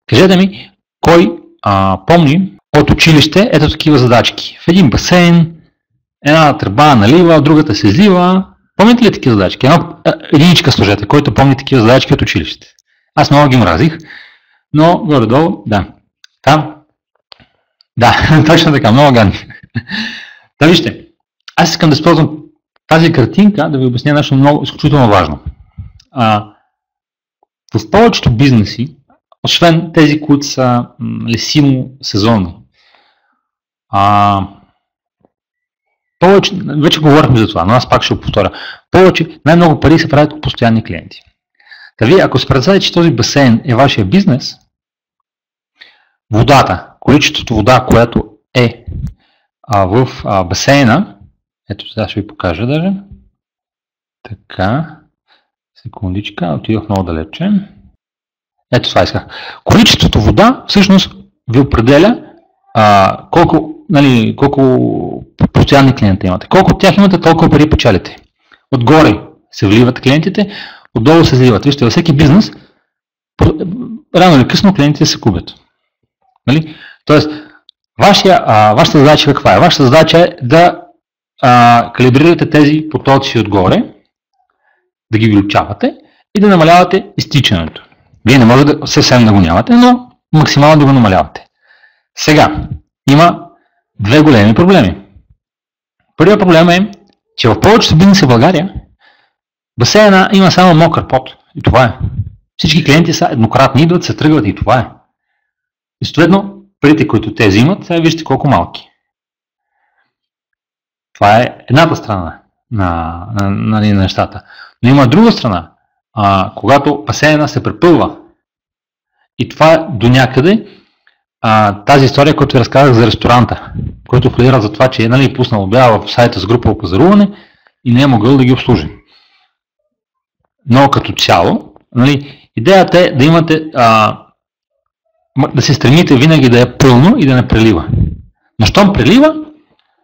Кажете ми, кой помни от училище ето такива задачки? В един басейн, една тръба налива, другата се излива. Помните ли такива задачки? Единичка сложете, който помни такива задачки от училище. Аз много ги мразих, но горе-долу, да. Там. Да, точно така, много гадни. Да, вижте, аз искам да използвам тази картинка да ви обясня нещо много изключително важно. В повечето бизнеси, освен тези, които са силно сезонни, вече говорихме за това, но аз пак ще го повторя. Най-много пари се правят от постоянни клиенти. Та вие, ако се представите, че този басейн е вашия бизнес, водата, количеството вода, което е в басейна, ето сега ще ви покажа даже. Така, секундичка, отидох много далече. Ето това исках. Количеството вода всъщност ви определя колко постоянни клиенти имате. Колко от тях имате, толкова пари печалите. Отгоре се вливат клиентите, отдолу се изливат. Вижте, във всеки бизнес, рано или късно клиентите се губят. Нали? Тоест, вашата задача каква е? Вашата задача е да калибрирате тези потоци отгоре, да ги влючавате и да намалявате изтичането. Вие не можете да съвсем да го нямате, но максимално да го намалявате. Сега, има две големи проблеми. Първият проблем е, че в повечето бизнеси в България басейна има само мокър пот. И това е. Всички клиенти са еднократни, идват, се тръгват и това е. И съответно, парите, които те взимат, сега вижте колко малки. Това е едната страна на нещата. Но има друга страна. Когато басейна се препълва, и това е до някъде тази история, която ви разказах за ресторанта, който фалира за това, че е пуснал обява в сайта с групово пазаруване и не е могъл да ги обслужи. Но като цяло, идеята е да имате, да се стремите винаги да е пълно и да не прелива. Но щом прелива,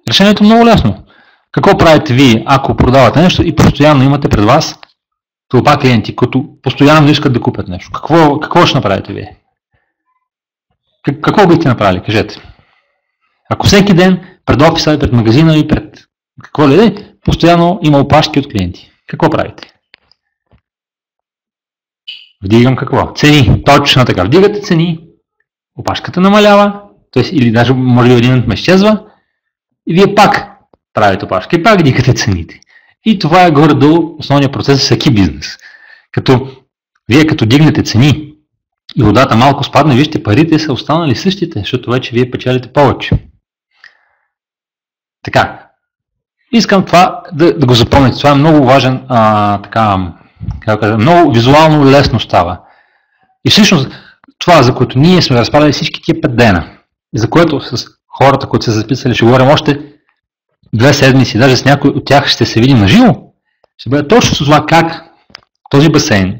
решението е много лесно. Какво правите вие, ако продавате нещо и постоянно имате пред вас тълпа клиенти, които постоянно искат да купят нещо? Какво ще направите вие? Какво бихте направили? Кажете. Ако всеки ден пред офиса, пред магазина и пред какво ли е, постоянно има опашки от клиенти. Какво правите? Вдигам какво? Цени. Точно така. Вдигате цени, опашката намалява, т.е. или даже може би един момент ме изчезва и вие пак правите опашки и пак вдигате цените. И това е горе-долу основният процес за всеки бизнес. Вие като дигнете цени и водата малко спадне, вижте, парите са останали същите, защото вече вие печелите повече. Така, искам това да го запомните. Това е много важен, много визуално лесно става. И всъщност това, за което ние сме разправили всички тия 5 дена, и за което с хората, които са записали, ще говорим още 2 седмици, даже с някой от тях ще се видим на живо, ще бъде точно с това как този басейн,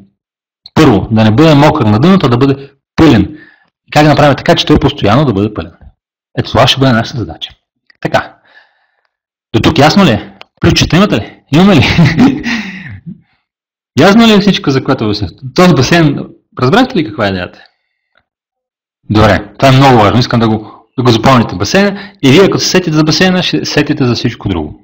първо, да не бъде мокър на дъното, а да бъде пълен. Как да направим така, че той постоянно да бъде пълен. Ето това ще бъде нашата задача. Така. До тук ясно ли е? Ключчета имате ли? Имаме ли? Ясно ли е всичко, за което ви се... Този басейн, разбрахте ли каква е идеята? Добре, това е много важно. Искам да го запомните басейна и вие, ако се сетите за басейна, ще сетите за всичко друго.